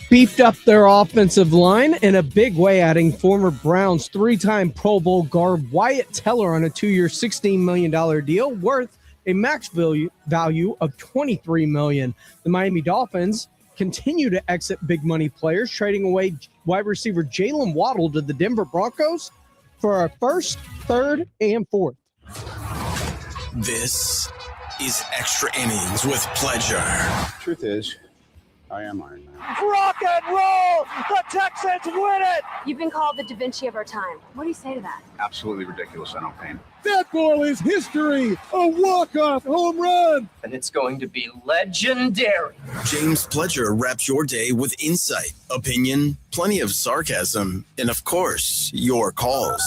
Beefed up their offensive line in a big way, adding former Browns three-time Pro Bowl guard Wyatt Teller on a 2-year, $16 million deal worth a max value of $23 million. The Miami Dolphins continue to exit big money players, trading away wide receiver Jalen Waddle to the Denver Broncos for a first, third, and fourth. This is Extra Innings with Pleasure. Truth is, I am Iron Man. Rock and roll! The Texans win it! You've been called the Da Vinci of our time. What do you say to that? Absolutely ridiculous. I don't paint. That goal is history. A walk-off home run. And it's going to be legendary. James Pledger wraps your day with insight, opinion, plenty of sarcasm, and of course, your calls.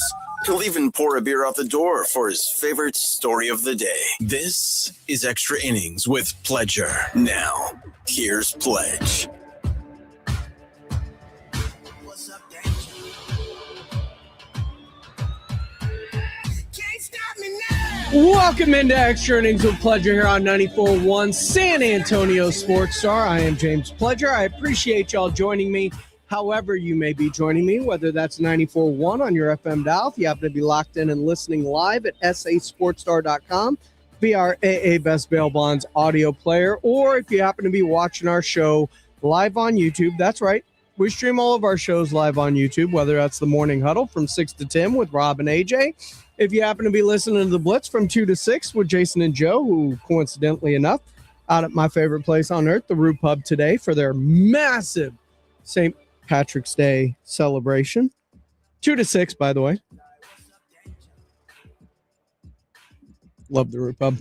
He'll even pour a beer out the door for his favorite story of the day. This is Extra Innings with Pledger. Now, here's Pledge. What's up, Danger? Can't stop me now. Welcome into Extra Innings with Pledger here on 94.1 San Antonio Sports Star. I am James Pledger. I appreciate y'all joining me. However you may be joining me, whether that's 94.1 on your FM dial, if you happen to be locked in and listening live at sasportstar.com via our AA Best Bail Bonds audio player, or if you happen to be watching our show live on YouTube, that's right. We stream all of our shows live on YouTube, whether that's the Morning Huddle from 6 to 10 with Rob and AJ. If you happen to be listening to the Blitz from 2 to 6 with Jason and Joe, who coincidentally enough, out at my favorite place on earth, the Roo Pub today for their massive St. Patrick's Day celebration. 2 to 6, by the way. Love the Roo Pub.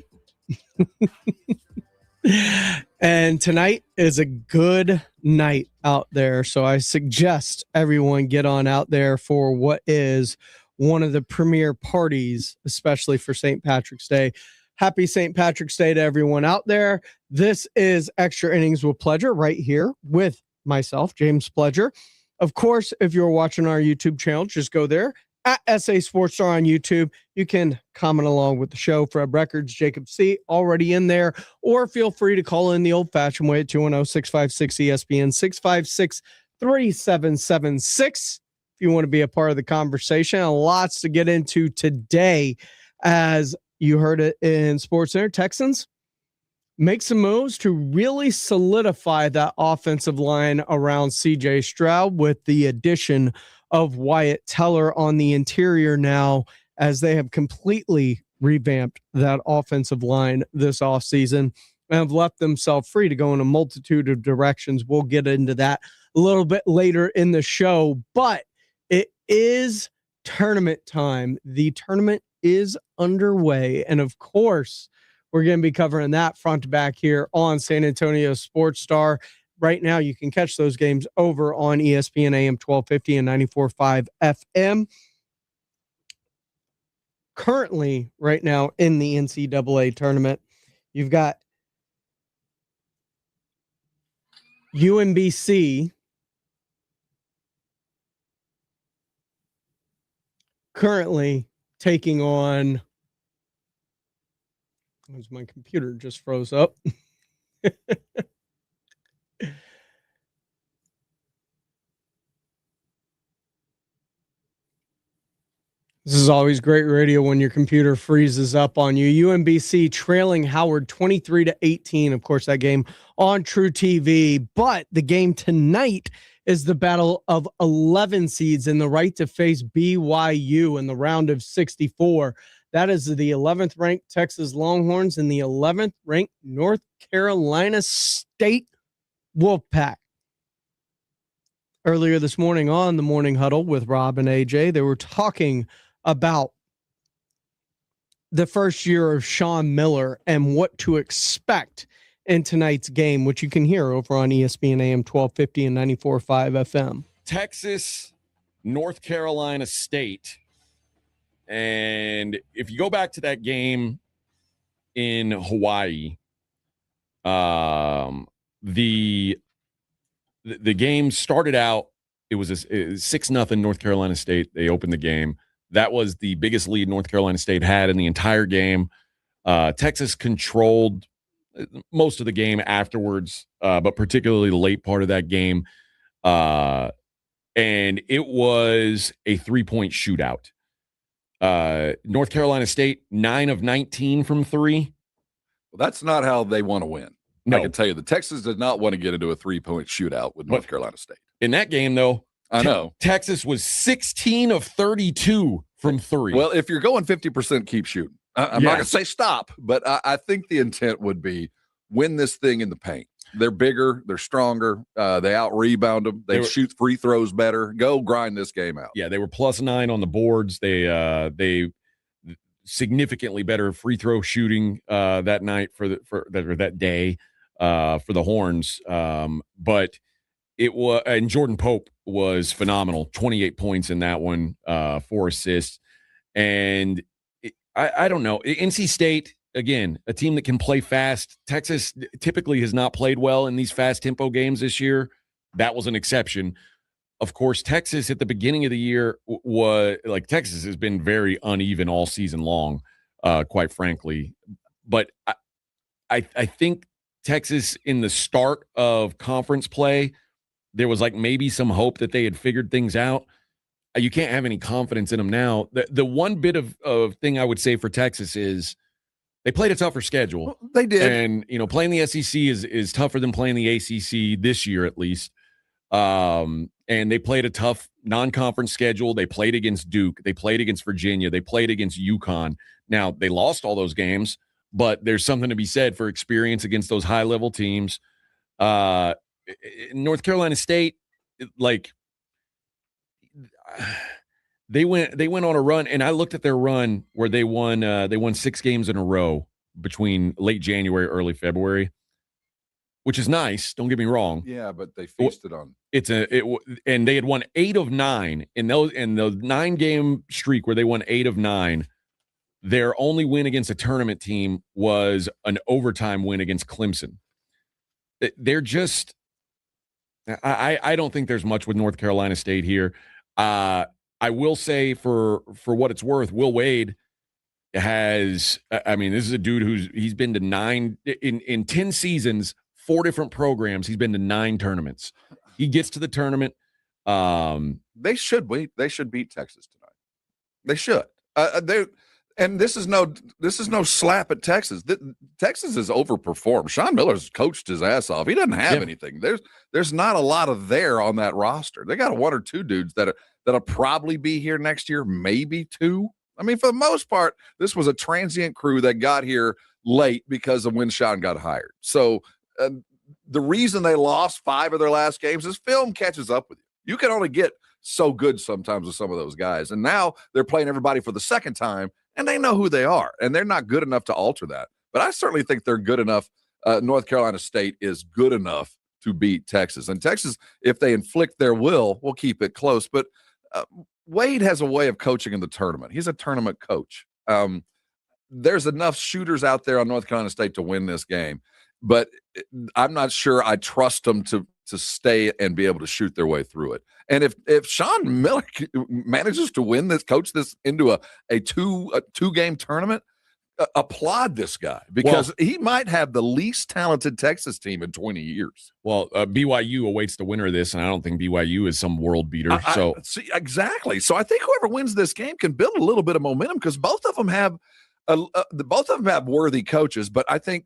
And tonight is a good night out there, so I suggest everyone get on out there for what is one of the premier parties, especially for St. Patrick's Day. Happy St. Patrick's Day to everyone out there. This is Extra Innings with Pledger right here with myself, James Pledger. Of course, if you're watching our YouTube channel, just go there at SA Sports Star on YouTube. You can comment along with the show. Fred Records, Jacob C. already in there, or feel free to call in the old-fashioned way at 210-656-ESPN, 656-3776 if you want to be a part of the conversation. And lots to get into today. As you heard it in SportsCenter, Texans make some moves to really solidify that offensive line around C.J. Stroud with the addition of Wyatt Teller on the interior now, as they have completely revamped that offensive line this offseason and have left themselves free to go in a multitude of directions. We'll get into that a little bit later in the show, but it is tournament time. The tournament is underway, and of course, we're going to be covering that front to back here on San Antonio Sports Star. Right now, you can catch those games over on ESPN AM 1250 and 94.5 FM. Currently, right now, in the NCAA tournament, you've got UMBC currently taking on... My computer just froze up. This is always great radio when your computer freezes up on you. UMBC trailing Howard 23-18. Of course, that game on True TV. But the game tonight is the battle of 11 seeds in the right to face BYU in the round of 64. That is the 11th ranked Texas Longhorns and the 11th ranked North Carolina State Wolfpack. Earlier this morning on the Morning Huddle with Rob and AJ, they were talking about the first year of Sean Miller and what to expect in tonight's game, which you can hear over on ESPN AM 1250 and 94.5 FM. Texas, North Carolina State. And if you go back to that game in Hawaii, the game started out, it was 6-0 North Carolina State. They opened the game. That was the biggest lead North Carolina State had in the entire game. Texas controlled most of the game afterwards, but particularly the late part of that game. And it was a 3-point shootout. North Carolina State, 9 of 19 from 3. Well, that's not how they want to win. No. I can tell you the Texas did not want to get into a 3-point shootout with North Carolina State. In that game, though, I know. Texas was 16 of 32 from 3. Well, if you're going 50%, keep shooting. I'm not going to say stop, but I think the intent would be win this thing in the paint. They're bigger. They're stronger. They out-rebound them. They shoot free throws better. Go grind this game out. Yeah, they were +9 on the boards. They significantly better free throw shooting that night for that day for the Horns. But it was, and Jordan Pope was phenomenal. 28 points in that one, 4 assists. And I don't know. NC State, again, a team that can play fast. Texas typically has not played well in these fast tempo games this year. That was an exception. Of course, Texas at the beginning of the year Texas has been very uneven all season long, quite frankly. But I think Texas in the start of conference play, there was maybe some hope that they had figured things out. You can't have any confidence in them now. The one bit of thing I would say for Texas is they played a tougher schedule. Well, they did. And, playing the SEC is tougher than playing the ACC this year, at least. And they played a tough non-conference schedule. They played against Duke. They played against Virginia. They played against UConn. Now, they lost all those games, but there's something to be said for experience against those high-level teams. North Carolina State, they went on a run, and I looked at their run where they won 6 games in a row between late January, early February, which is nice. Don't get me wrong. Yeah, but they feasted on and they had won 8 of 9 in the 9-game streak where they won 8 of 9. Their only win against a tournament team was an overtime win against Clemson. They're just, I don't think there's much with North Carolina State here. I will say for what it's worth, Will Wade has, this is a dude he's been to 9 in 10 seasons, 4 different programs. He's been to 9 tournaments. He gets to the tournament. They should beat Texas tonight. They should. And this is no slap at Texas. Texas has overperformed. Sean Miller's coached his ass off. He doesn't have anything. There's not a lot of there on that roster. They got 1 or 2 dudes that'll probably be here next year, maybe 2. For the most part, this was a transient crew that got here late because of when Sean got hired. So the reason they lost 5 of their last games is film catches up with you. You can only get so good sometimes with some of those guys. And now they're playing everybody for the second time, and they know who they are, and they're not good enough to alter that. But I certainly think they're good enough. North Carolina State is good enough to beat Texas. And Texas, if they inflict their will keep it close. But Wade has a way of coaching in the tournament. He's a tournament coach. There's enough shooters out there on North Carolina State to win this game. But I'm not sure I trust them to stay and be able to shoot their way through it. And if Sean Miller manages to win this, coach this into a two-game tournament, applaud this guy because he might have the least talented Texas team in 20 years. Well, BYU awaits the winner of this, and I don't think BYU is some world beater. See, exactly. So I think whoever wins this game can build a little bit of momentum because both of them have worthy coaches, but I think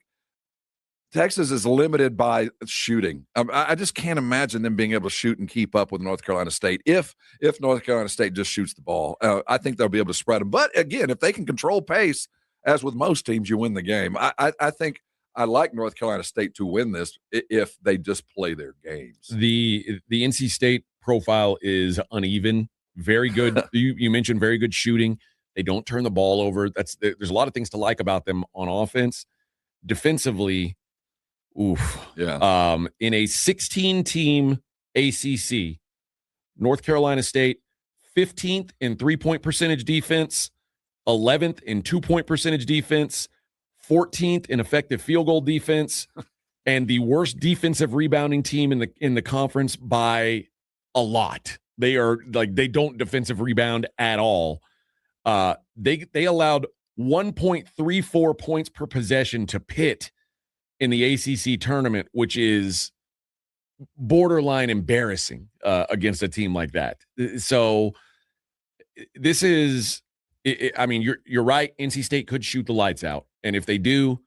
Texas is limited by shooting. I just can't imagine them being able to shoot and keep up with North Carolina State if North Carolina State just shoots the ball. I think they'll be able to spread them. But, again, if they can control pace, as with most teams, you win the game. I think I like North Carolina State to win this if they just play their games. The NC State profile is uneven. Very good. You mentioned very good shooting. They don't turn the ball over. There's a lot of things to like about them on offense. Defensively, oof. Yeah. In a 16-team ACC, North Carolina State 15th in 3-point percentage defense, 11th in 2-point percentage defense, 14th in effective field goal defense, and the worst defensive rebounding team in the conference by a lot. They don't defensive rebound at all. They allowed 1.34 points per possession to Pitt in the ACC tournament, which is borderline embarrassing against a team like that. So this is, I mean, you're right. NC State could shoot the lights out, and if they do,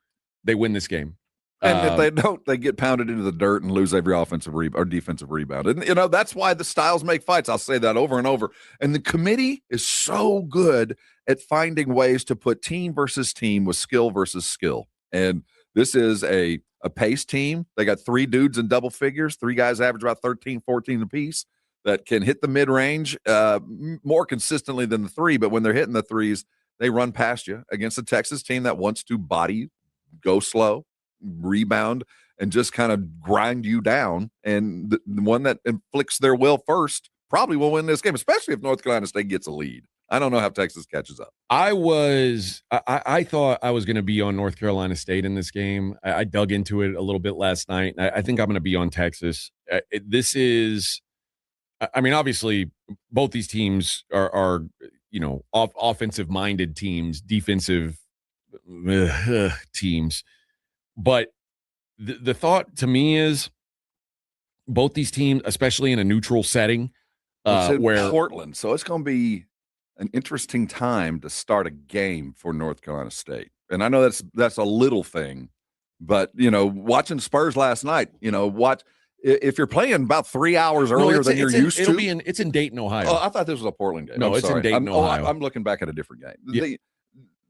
they win this game. And if they don't, they get pounded into the dirt and lose every offensive or defensive rebound. And, that's why the styles make fights. I'll say that over and over. And the committee is so good at finding ways to put team versus team with skill versus skill. And this is a pace team. They got 3 dudes in double figures. 3 guys average about 13, 14 apiece that can hit the mid-range more consistently than the 3. But when they're hitting the 3s, they run past you against a Texas team that wants to body, go slow, rebound, and just kind of grind you down. And the one that inflicts their will first probably will win this game, especially if North Carolina State gets a lead. I don't know how Texas catches up. I thought I was going to be on North Carolina State in this game. I dug into it a little bit last night. I think I'm going to be on Texas. This is, I mean, obviously both these teams are offensive minded teams, defensive teams. But the thought to me is both these teams, especially in a neutral setting, where Portland, so it's going to be an interesting time to start a game for North Carolina State. And I know that's a little thing, but watching Spurs last night, if you're playing about 3 hours earlier than you're used to, it's in Dayton, Ohio. Oh, I thought this was a Portland game. No, it's in Dayton, Ohio. I'm looking back at a different game. Yeah.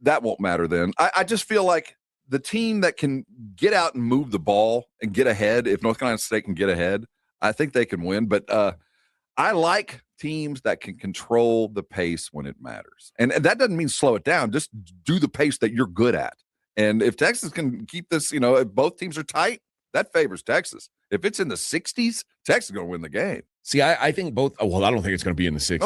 That won't matter then. I just feel like the team that can get out and move the ball and get ahead, if North Carolina State can get ahead, I think they can win. But I like teams that can control the pace when it matters. And that doesn't mean slow it down. Just do the pace that you're good at. And if Texas can keep this, if both teams are tight, that favors Texas. If it's in the 60s, Texas is going to win the game. See, I think both. Well, I don't think it's going to be in the 60s.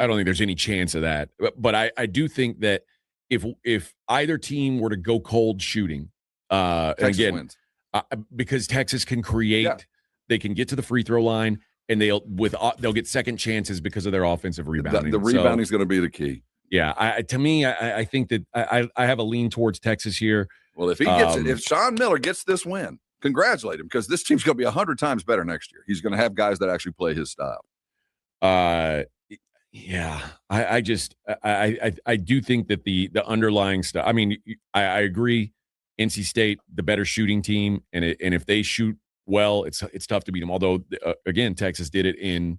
I don't think there's any chance of that. But I do think that if either team were to go cold shooting, Texas wins. Because Texas can create, they can get to the free throw line, and they'll get second chances because of their offensive rebounding. The rebounding is going to be the key. Yeah, I think that I have a lean towards Texas here. Well, if he gets it, if Sean Miller gets this win, congratulate him, because this team's going to be 100 times better next year. He's going to have guys that actually play his style. Yeah, I do think that the underlying stuff. I mean, I agree. NC State, the better shooting team, and if they shoot well, it's tough to beat them. Although again, Texas did it in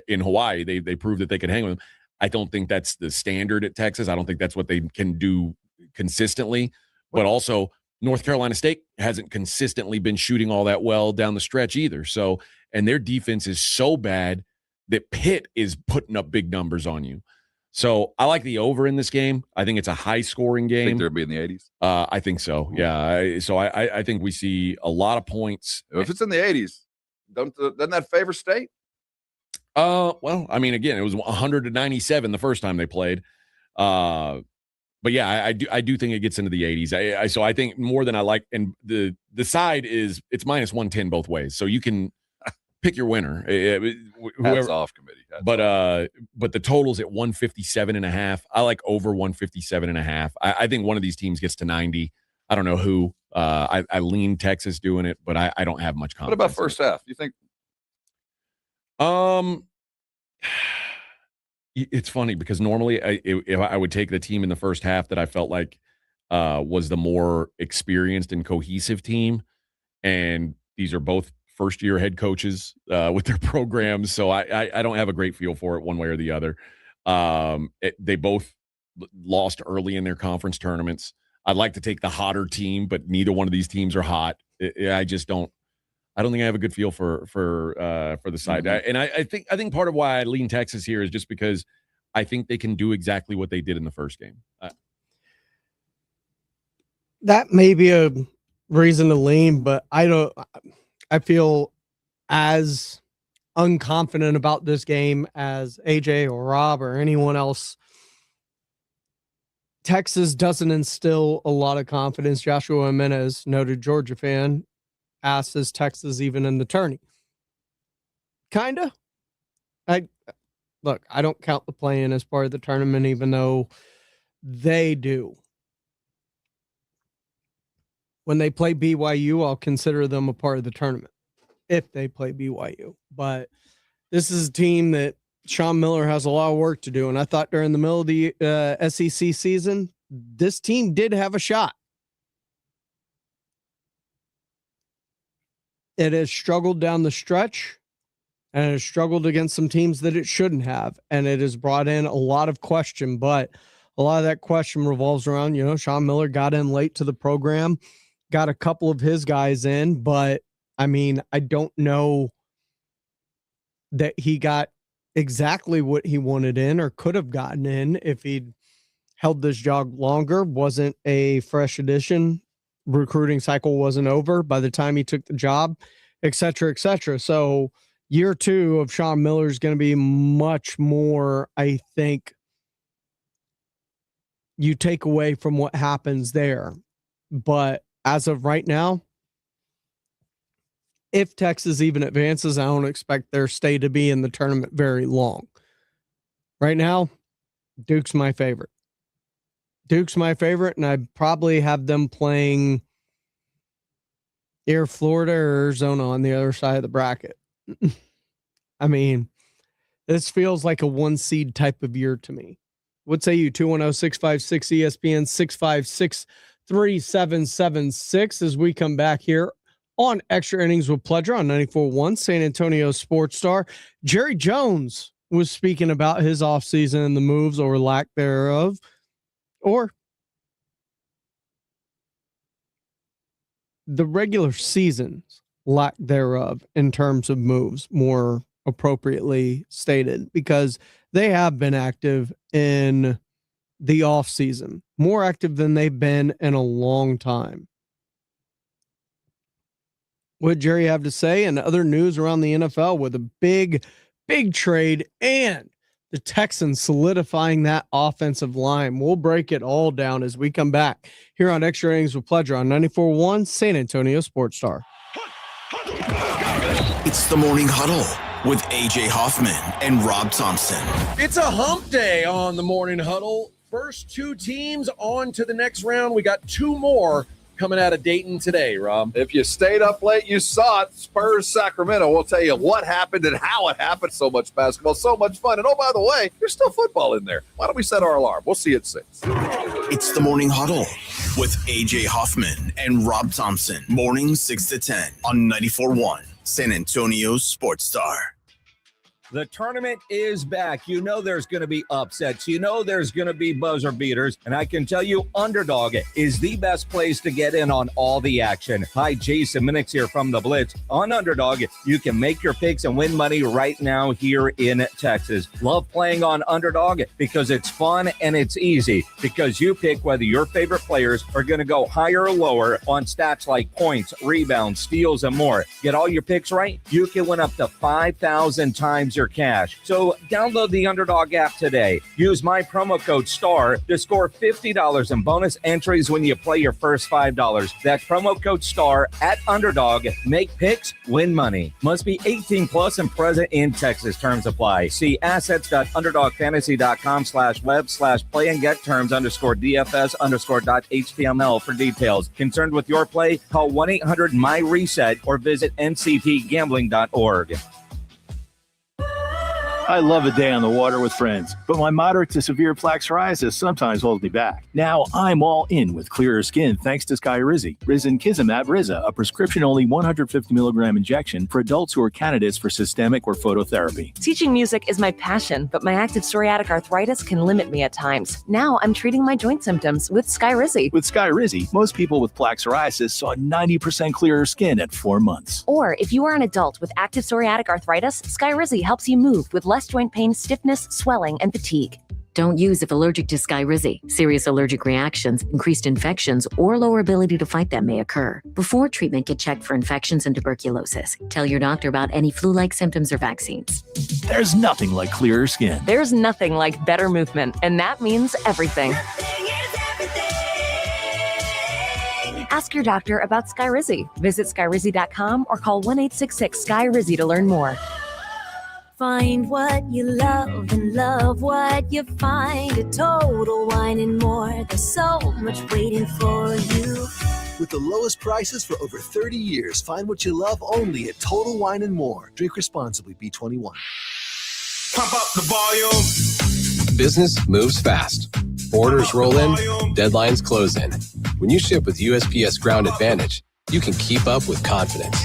Hawaii. They proved that they could hang with them. I don't think that's the standard at Texas. I don't think that's what they can do consistently. But also, North Carolina State hasn't consistently been shooting all that well down the stretch either. So, and their defense is so bad that Pitt is putting up big numbers on you. So I like the over in this game. I think it's a high-scoring game. Think they'll be in the 80s? I think so, yeah. I think we see a lot of points. If it's in the 80s, doesn't that favor State? Well, I mean, again, it was 100-97 the first time they played. But yeah, I do think it gets into the 80s. So I think more than I like, and the side is it's -110 both ways. So you can pick your winner. Hats off, committee. But the total's at 157.5. I like over 157.5. I think one of these teams gets to 90. I don't know who. I lean Texas doing it, but I don't have much confidence. What about first half? You think? It's funny because normally I would take the team in the first half that I felt like was the more experienced and cohesive team, and these are both first-year head coaches with their programs, so I don't have a great feel for it one way or the other. They both lost early in their conference tournaments. I'd like to take the hotter team, but neither one of these teams are hot. I just don't. I don't think I have a good feel for the side, and I think part of why I lean Texas here is just because I think they can do exactly what they did in the first game. That may be a reason to lean, but I feel as unconfident about this game as AJ or Rob or anyone else. Texas doesn't instill a lot of confidence. Joshua Jimenez, noted Georgia fan, asked, is Texas even in the tourney? Kinda. I don't count the play-in as part of the tournament, even though they do. When they play BYU, I'll consider them a part of the tournament if they play BYU. But this is a team that Sean Miller has a lot of work to do. And I thought during the middle of the SEC season, this team did have a shot. It has struggled down the stretch and it has struggled against some teams that it shouldn't have. And it has brought in a lot of question, but a lot of that question revolves around, Sean Miller got in late to the program, got a couple of his guys in, but I mean, I don't know that he got exactly what he wanted in or could have gotten in if he'd held this job longer, wasn't a fresh addition, recruiting cycle wasn't over by the time he took the job, et cetera, et cetera. So year 2 of Sean Miller is going to be much more, I think, you take away from what happens there. But as of right now, if Texas even advances, I don't expect their stay to be in the tournament very long. Right now, Duke's my favorite. And I'd probably have them playing either Florida or Arizona on the other side of the bracket. I mean, this feels like a 1 seed type of year to me. What say you? 210-656 ESPN 656-3776 as we come back here on Extra Innings with Pleasure on 94.1 San Antonio Sports Star. Jerry Jones was speaking about his offseason and the moves or lack thereof, or the regular season's lack thereof in terms of moves, more appropriately stated, because they have been active in the offseason, more active than they've been in a long time. What did Jerry have to say? And other news around the NFL with a big trade and the Texans solidifying that offensive line. We'll break it all down as we come back here on Extra Innings with Pleasure on 94.1 San Antonio Sports Star. It's the Morning Huddle with AJ Hoffman and Rob Thompson. It's a hump day on the Morning Huddle. First 2 teams on to the next round. We got 2 more coming out of Dayton today, Rob. If you stayed up late, you saw it. Spurs Sacramento. We'll tell you what happened and how it happened. So much basketball, so much fun. And oh, by the way, there's still football in there. Why don't we set our alarm? We'll see you at 6. It's the Morning Huddle with AJ Hoffman and Rob Thompson. Mornings 6 to 10 on 94.1 San Antonio Sports Star. The tournament is back. You know there's going to be upsets. You know there's going to be buzzer beaters. And I can tell you, Underdog is the best place to get in on all the action. Hi, Jason Minix here from The Blitz. On Underdog, you can make your picks and win money right now here in Texas. Love playing on Underdog because it's fun and it's easy. Because you pick whether your favorite players are going to go higher or lower on stats like points, rebounds, steals, and more. Get all your picks right, you can win up to 5,000 times your cash. So download the Underdog app today. Use my promo code STAR to score $50 in bonus entries when you play your first $5. That's promo code STAR at Underdog. Make picks, win money. Must be 18 plus and present in Texas. Terms apply. See assets.underdogfantasy.com/web/play and get terms _DFS_.html for details. Concerned with your play? Call 1-800-MY-RESET or visit ncpgambling.org. I love a day on the water with friends, but my moderate to severe plaque psoriasis sometimes holds me back. Now I'm all in with clearer skin thanks to Skyrizi. Risankizumab Riza, a prescription-only 150 milligram injection for adults who are candidates for systemic or phototherapy. Teaching music is my passion, but my active psoriatic arthritis can limit me at times. Now I'm treating my joint symptoms with Skyrizi. With Skyrizi, most people with plaque psoriasis saw 90% clearer skin at 4 months. Or if you are an adult with active psoriatic arthritis, Skyrizi helps you move with less joint pain, stiffness, swelling, and fatigue. Don't use if allergic to Skyrizi. Serious allergic reactions, increased infections, or lower ability to fight them may occur. Before treatment, get checked for infections and tuberculosis. Tell your doctor about any flu-like symptoms or vaccines. There's nothing like clearer skin. There's nothing like better movement, and that means everything. Ask your doctor about Skyrizi. Visit Skyrizi.com or call 1-866-SKY-RIZZI to learn more. Find what you love and love what you find. A Total Wine and More. There's so much waiting for you. With the lowest prices for over 30 years, find what you love only at Total Wine & More. Drink responsibly, B21. Pump up the volume. Business moves fast. Orders roll in, deadlines close in. When you ship with USPS Ground Advantage, you can keep up with confidence.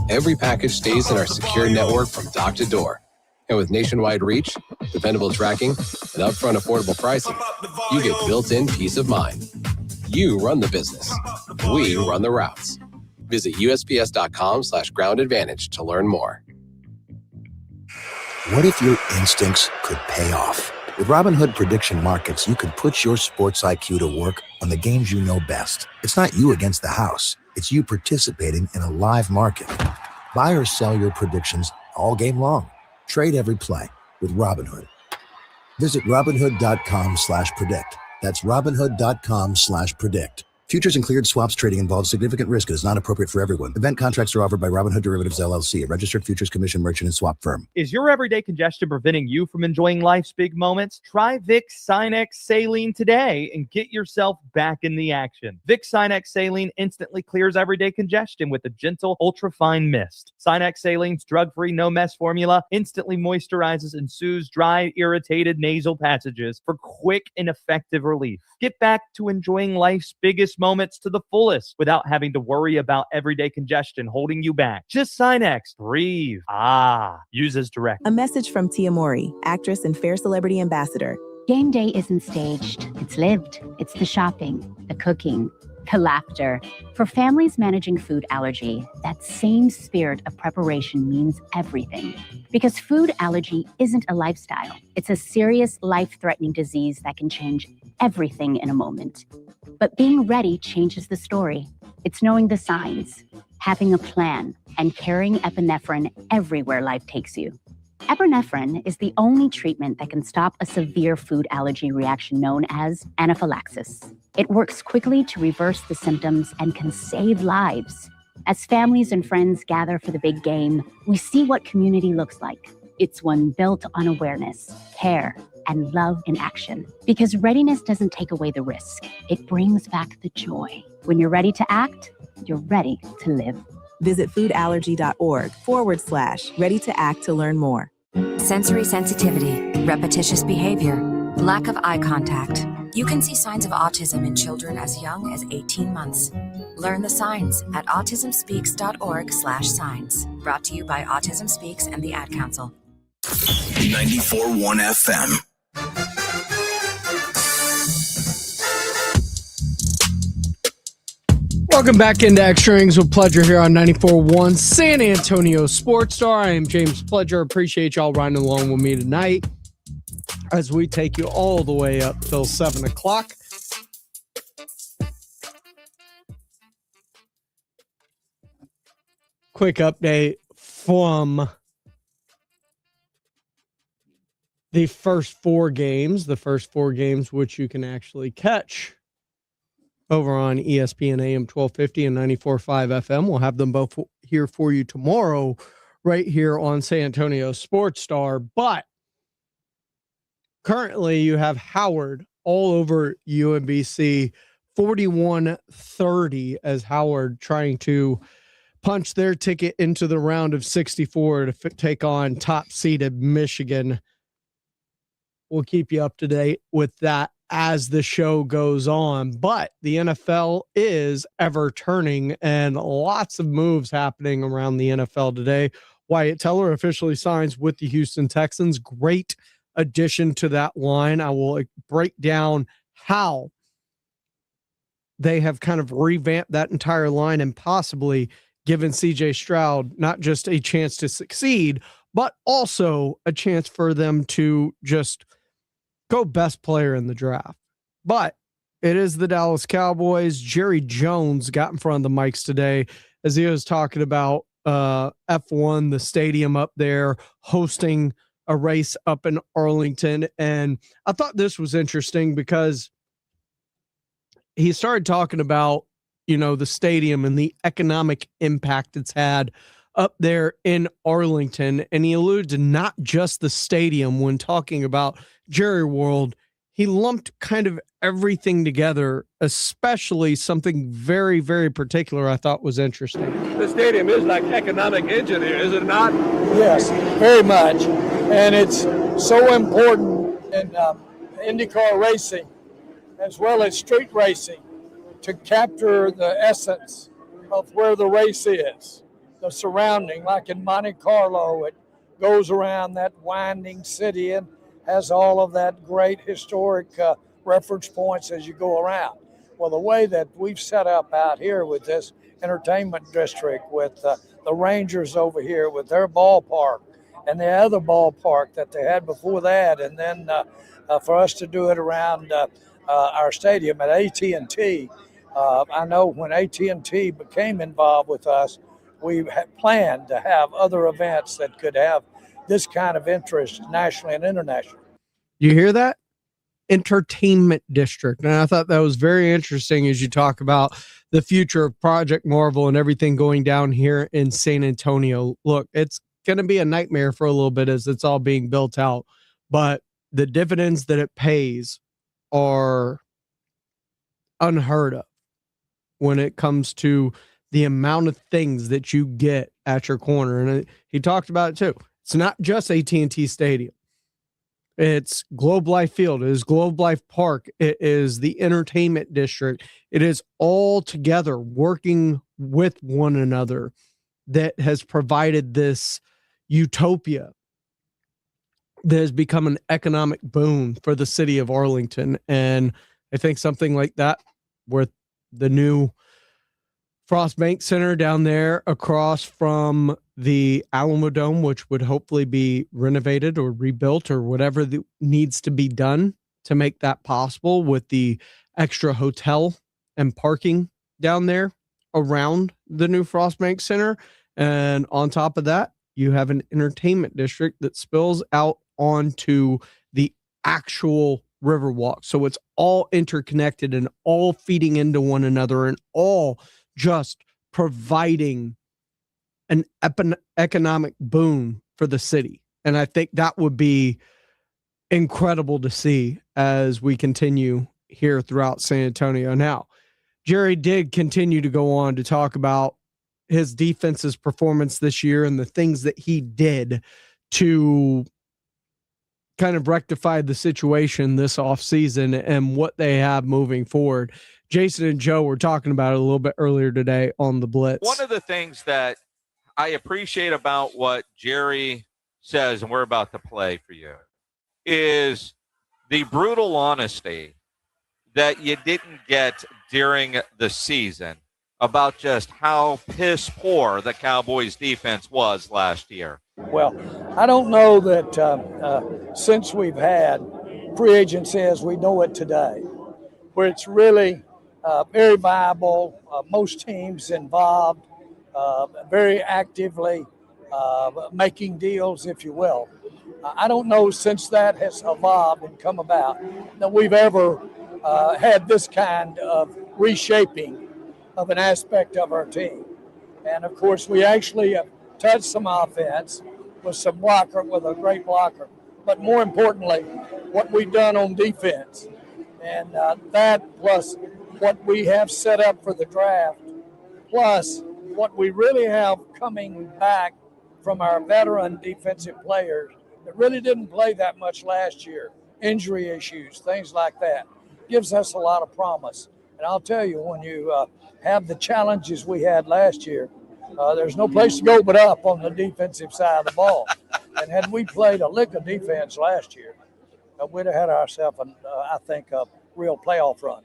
Every package stays in our secure network from dock to door. And with nationwide reach, dependable tracking, and upfront affordable pricing, you get built-in peace of mind. You run the business. We run the routes. Visit USPS.com/Ground Advantage to learn more. What if your instincts could pay off? With Robinhood Prediction Markets, you could put your sports IQ to work on the games you know best. It's not you against the house. It's you participating in a live market. Buy or sell your predictions all game long. Trade every play with Robinhood. Visit Robinhood.com/predict. That's Robinhood.com/predict. Futures and cleared swaps trading involves significant risk and is not appropriate for everyone. Event contracts are offered by Robinhood Derivatives LLC, a registered futures commission merchant and swap firm. Is your everyday congestion preventing you from enjoying life's big moments? Try Vicks Sinex Saline today and get yourself back in the action. Vicks Sinex Saline instantly clears everyday congestion with a gentle, ultra-fine mist. Sinex Saline's drug-free, no-mess formula instantly moisturizes and soothes dry, irritated nasal passages for quick and effective relief. Get back to enjoying life's biggest moments to the fullest without having to worry about everyday congestion holding you back. Just Sinex. Breathe. Use as directed. A message from Tia Mori, actress and Fair Celebrity Ambassador. Game day isn't staged. It's lived. It's the shopping, the cooking, the laughter. For families managing food allergy, that same spirit of preparation means everything. Because food allergy isn't a lifestyle. It's a serious, life-threatening disease that can change everything in a moment. But being ready changes the story. It's knowing the signs, having a plan, and carrying epinephrine everywhere life takes you. Epinephrine is the only treatment that can stop a severe food allergy reaction known as anaphylaxis. It works quickly to reverse the symptoms and can save lives. As families and friends gather for the big game, we see what community looks like. It's one built on awareness, care, and love in action. Because readiness doesn't take away the risk. It brings back the joy. When you're ready to act, you're ready to live. Visit foodallergy.org/ready to act to learn more. Sensory sensitivity, repetitious behavior, lack of eye contact. You can see signs of autism in children as young as 18 months. Learn the signs at autismspeaks.org/signs. Brought to you by Autism Speaks and the Ad Council. 94.1 FM. Welcome back into Extra Innings with Pleasure here on 94.1 San Antonio Sports Star. I am James Pleasure. Appreciate y'all riding along with me tonight as we take you all the way up till 7 o'clock. Quick update from the first four games which you can actually catch over on ESPN AM 1250 and 94.5 FM. We'll have them both here for you tomorrow right here on San Antonio Sports Star. But currently you have Howard all over UMBC 41-30 as Howard trying to punch their ticket into the round of 64 to take on top-seeded Michigan. We'll keep you up to date with that as the show goes on, but the NFL is ever turning and lots of moves happening around the NFL today. Wyatt Teller officially signs with the Houston Texans. Great addition to that line. I will break down how they have kind of revamped that entire line and possibly given CJ Stroud not just a chance to succeed, but also a chance for them to just go best player in the draft. But it is the Dallas Cowboys. Jerry Jones got in front of the mics today as he was talking about F1, the stadium up there, hosting a race up in Arlington. And I thought this was interesting because he started talking about, the stadium and the economic impact it's had up there in Arlington. And he alluded to not just the stadium when talking about Jerry World. He lumped kind of everything together, especially something very, very particular I thought was interesting. The stadium is like economic engine here, is it not? Yes, very much. And it's so important in IndyCar racing as well as street racing to capture the essence of where the race is, the surrounding. Like in Monte Carlo, it goes around that winding city and has all of that great historic reference points as you go around. Well, the way that we've set up out here with this entertainment district, with the Rangers over here with their ballpark and the other ballpark that they had before that, and then for us to do it around our stadium at AT&T. I know when AT&T became involved with us, we had planned to have other events that could have this kind of interest nationally and internationally. You hear that? Entertainment district. And I thought that was very interesting as you talk about the future of Project Marvel and everything going down here in San Antonio. Look, it's going to be a nightmare for a little bit as it's all being built out, but the dividends that it pays are unheard of when it comes to the amount of things that you get at your corner. And he talked about it too. It's not just AT&T Stadium. It's Globe Life Field. It is Globe Life Park. It is the entertainment district. It is all together working with one another that has provided this utopia that has become an economic boon for the city of Arlington. And I think something like that, where the new Frost Bank Center down there across from the Alamo Dome, which would hopefully be renovated or rebuilt or whatever needs to be done to make that possible, with the extra hotel and parking down there around the new Frost Bank Center. And on top of that, you have an entertainment district that spills out onto the actual Riverwalk. So it's all interconnected and all feeding into one another and all just providing an economic boon for the city. And I think that would be incredible to see as we continue here throughout San Antonio. Now, Jerry did continue to go on to talk about his defense's performance this year and the things that he did to kind of rectify the situation this offseason and what they have moving forward. Jason and Joe were talking about it a little bit earlier today on the Blitz. One of the things that I appreciate about what Jerry says, and we're about to play for you, is the brutal honesty that you didn't get during the season about just how piss poor the Cowboys defense was last year. Well, I don't know that since we've had free agency as we know it today, where it's really very viable, most teams involved, very actively making deals, if you will. I don't know since that has evolved and come about that we've ever had this kind of reshaping of an aspect of our team. And of course, we actually have touched some offense with a great blocker. But more importantly, what we've done on defense. And that plus what we have set up for the draft, plus what we really have coming back from our veteran defensive players that really didn't play that much last year, injury issues, things like that, gives us a lot of promise. And I'll tell you, when you have the challenges we had last year, there's no place to go but up on the defensive side of the ball. And had we played a lick of defense last year, we'd have had ourselves, I think, a real playoff run.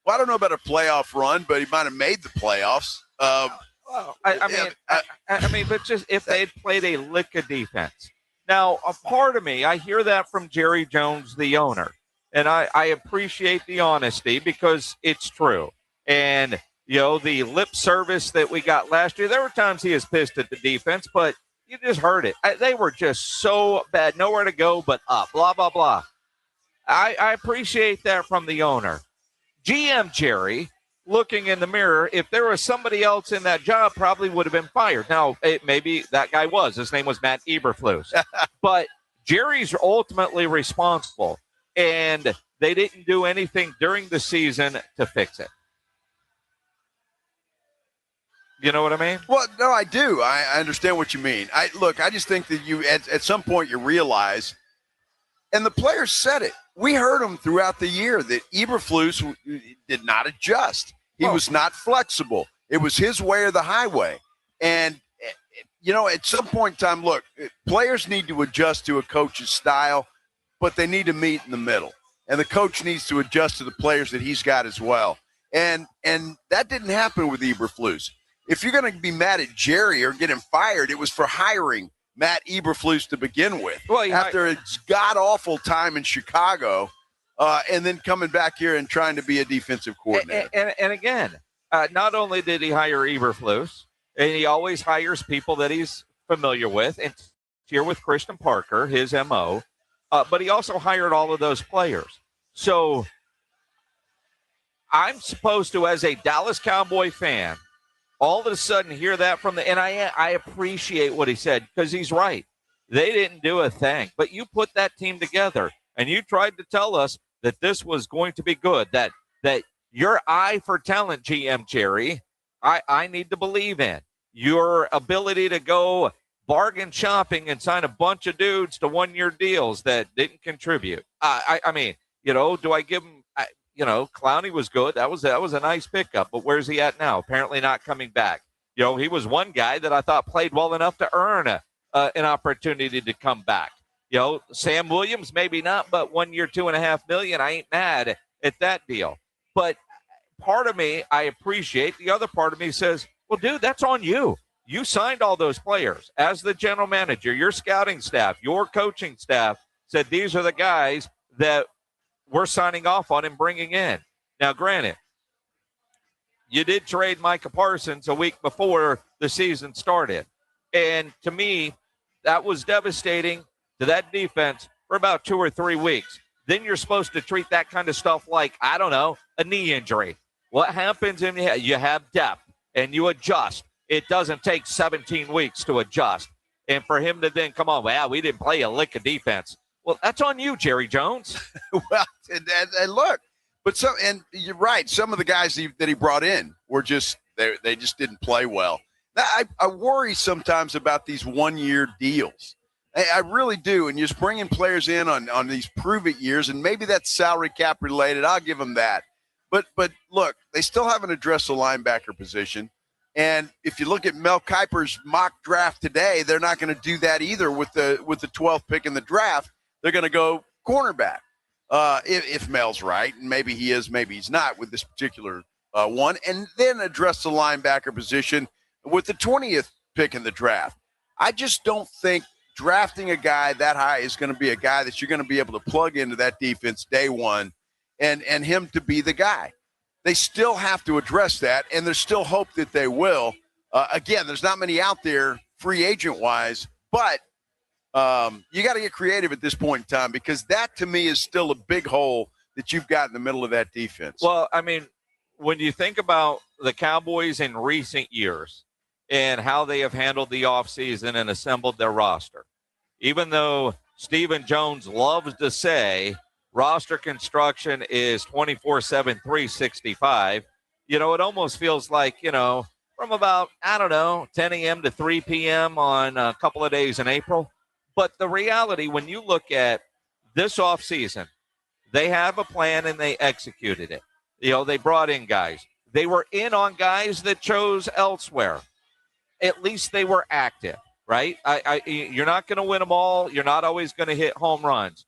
Well, I don't know about a playoff run, but he might have made the playoffs. I mean, but just if they'd played a lick of defense. Now, a part of me, I hear that from Jerry Jones, the owner, and I appreciate the honesty because it's true. And, you know, the lip service that we got last year, there were times he was pissed at the defense, but you just heard it. They were just so bad, nowhere to go but up, blah, blah, blah. I appreciate that from the owner. GM Jerry, looking in the mirror, if there was somebody else in that job, probably would have been fired. Now, maybe that guy was. His name was Matt Eberflus. But Jerry's ultimately responsible. And they didn't do anything during the season to fix it. You know what I mean? Well, no, I do. I understand what you mean. I just think that you at some point you realize, and the players said it. We heard them throughout the year that Eberflus did not adjust. He was not flexible. It was his way or the highway. And, at some point in time, look, players need to adjust to a coach's style, but they need to meet in the middle. And the coach needs to adjust to the players that he's got as well. And that didn't happen with Eberflus. If you're going to be mad at Jerry or get him fired, it was for hiring Matt Eberflus to begin with. Well, after a god-awful time in Chicago, and then coming back here and trying to be a defensive coordinator. And again, not only did he hire Eberflus, and he always hires people that he's familiar with, and here with Christian Parker, his MO, but he also hired all of those players. So I'm supposed to, as a Dallas Cowboy fan, all of a sudden hear that from and I appreciate what he said, because he's right. They didn't do a thing, but you put that team together and you tried to tell us that this was going to be good, that your eye for talent, GM Jerry, I need to believe in. Your ability to go bargain shopping and sign a bunch of dudes to one-year deals that didn't contribute. I mean, do I give him, Clowney was good. That was a nice pickup, but where's he at now? Apparently not coming back. He was one guy that I thought played well enough to earn an opportunity to come back. Sam Williams, maybe not, but 1 year, $2.5 million. I ain't mad at that deal. But part of me, I appreciate. The other part of me says, well, dude, that's on you. You signed all those players as the general manager. Your scouting staff, your coaching staff said these are the guys that we're signing off on and bringing in. Now, granted, you did trade Micah Parsons a week before the season started. And to me, that was devastating to that defense for about 2 or 3 weeks. Then you're supposed to treat that kind of stuff like, I don't know, a knee injury. What happens if you have depth and you adjust? It doesn't take 17 weeks to adjust. And for him to then come on, well, we didn't play a lick of defense. Well, that's on you, Jerry Jones. Well, and look, and you're right. Some of the guys that he brought in were just they just didn't play well. I worry sometimes about these 1-year deals. I really do. And just bringing players in on these prove-it years, and maybe that's salary cap related. I'll give them that. But look, they still haven't addressed the linebacker position. And if you look at Mel Kiper's mock draft today, they're not going to do that either with the 12th pick in the draft. They're going to go cornerback if Mel's right, and maybe he is, maybe he's not with this particular one, and then address the linebacker position with the 20th pick in the draft. I just don't think drafting a guy that high is going to be a guy that you're going to be able to plug into that defense day one and him to be the guy. They still have to address that, and there's still hope that they will. Again, there's not many out there free agent-wise, but you got to get creative at this point in time, because that, to me, is still a big hole that you've got in the middle of that defense. Well, I mean, when you think about the Cowboys in recent years and how they have handled the offseason and assembled their roster, even though Stephen Jones loves to say roster construction is 24/7, 365, it almost feels like, from about, 10 a.m. to 3 p.m. on a couple of days in April. But the reality, when you look at this offseason, they have a plan and they executed it. They brought in guys. They were in on guys that chose elsewhere. At least they were active, right? You're not going to win them all. You're not always going to hit home runs.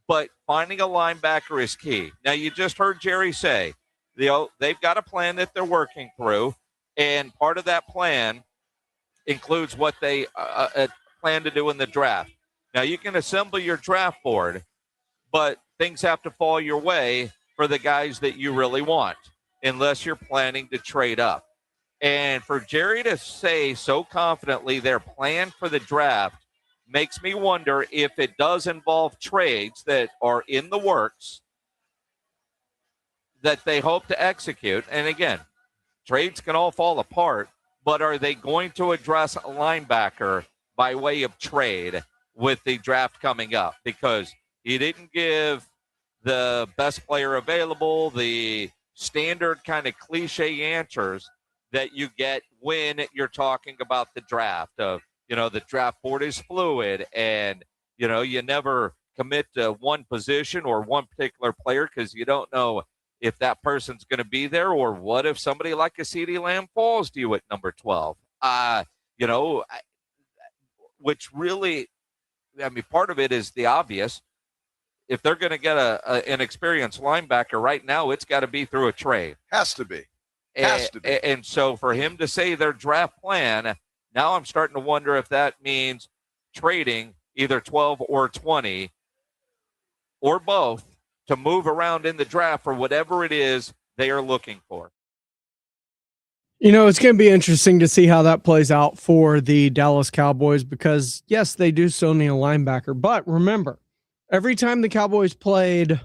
But finding a linebacker is key. Now, you just heard Jerry say, they've got a plan that they're working through, and part of that plan includes what they plan to do in the draft. Now, you can assemble your draft board, but things have to fall your way for the guys that you really want, unless you're planning to trade up. And for Jerry to say so confidently their plan for the draft makes me wonder if it does involve trades that are in the works that they hope to execute. And again, trades can all fall apart, but are they going to address a linebacker by way of trade with the draft coming up? Because he didn't give the best player available, the standard kind of cliche answers that you get when you're talking about the draft. The draft board is fluid, and, you never commit to one position or one particular player because you don't know if that person's going to be there, or what if somebody like a CeeDee Lamb falls to you at number 12? Which really, part of it is the obvious. If they're going to get an experienced linebacker right now, it's got to be through a trade. Has to be. And so for him to say their draft plan, now I'm starting to wonder if that means trading either 12 or 20 or both to move around in the draft for whatever it is they are looking for. It's going to be interesting to see how that plays out for the Dallas Cowboys because, yes, they do still need a linebacker. But remember, every time the Cowboys played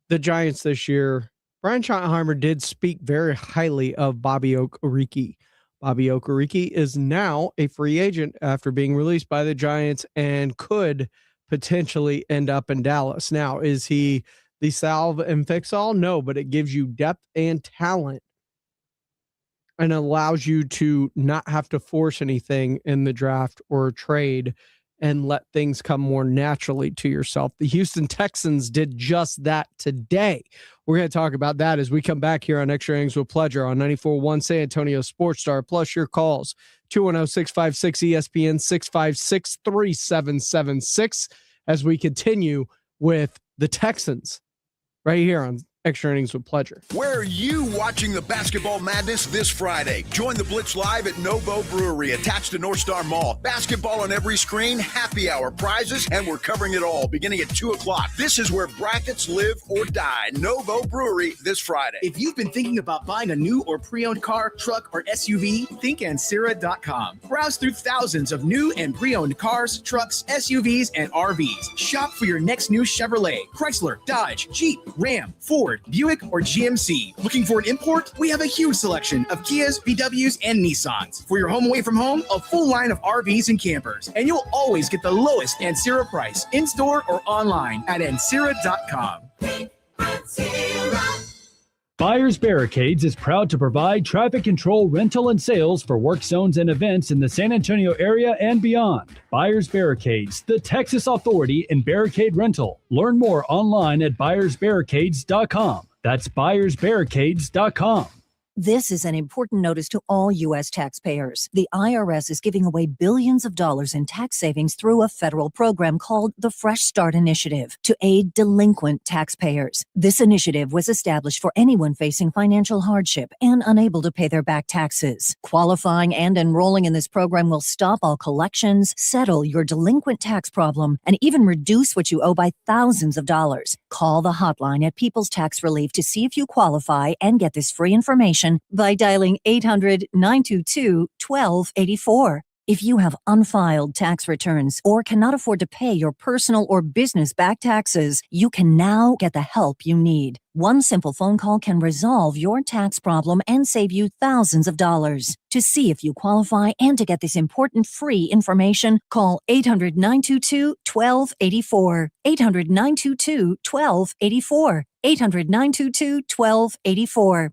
the Giants this year, Brian Schottenheimer did speak very highly of Bobby Okereke. Bobby Okereke is now a free agent after being released by the Giants and could potentially end up in Dallas. Now, is he the salve and fix all? No, but it gives you depth and talent and allows you to not have to force anything in the draft or trade and let things come more naturally to yourself. The Houston Texans did just that today. We're going to talk about that as we come back here on Extra Innings with Pleasure on 94.1 San Antonio Sports Star, plus your calls, 210-656-ESPN, 656-3776, as we continue with the Texans right here on Extra Innings with Pleasure. Where are you watching the basketball madness this Friday? Join the Blitz live at Novo Brewery, attached to North Star Mall. Basketball on every screen, happy hour, prizes, and we're covering it all beginning at 2 o'clock. This is where brackets live or die. Novo Brewery this Friday. If you've been thinking about buying a new or pre-owned car, truck, or SUV, think Ancira.com. Browse through thousands of new and pre-owned cars, trucks, SUVs, and RVs. Shop for your next new Chevrolet, Chrysler, Dodge, Jeep, Ram, Ford, Buick, or GMC. Looking for an import? We have a huge selection of Kias, VWs, and Nissans. For your home away from home, a full line of RVs and campers. And you'll always get the lowest Ancira price in-store or online at Ancira.com. Buyers Barricades is proud to provide traffic control, rental, and sales for work zones and events in the San Antonio area and beyond. Buyers Barricades, the Texas authority in barricade rental. Learn more online at buyersbarricades.com. That's buyersbarricades.com. This is an important notice to all U.S. taxpayers. The IRS is giving away billions of dollars in tax savings through a federal program called the Fresh Start Initiative to aid delinquent taxpayers. This initiative was established for anyone facing financial hardship and unable to pay their back taxes. Qualifying and enrolling in this program will stop all collections, settle your delinquent tax problem, and even reduce what you owe by thousands of dollars. Call the hotline at People's Tax Relief to see if you qualify and get this free information by dialing 800-922-1284. If you have unfiled tax returns or cannot afford to pay your personal or business back taxes, you can now get the help you need. One simple phone call can resolve your tax problem and save you thousands of dollars. To see if you qualify and to get this important free information, call 800-922-1284. 800-922-1284. 800-922-1284.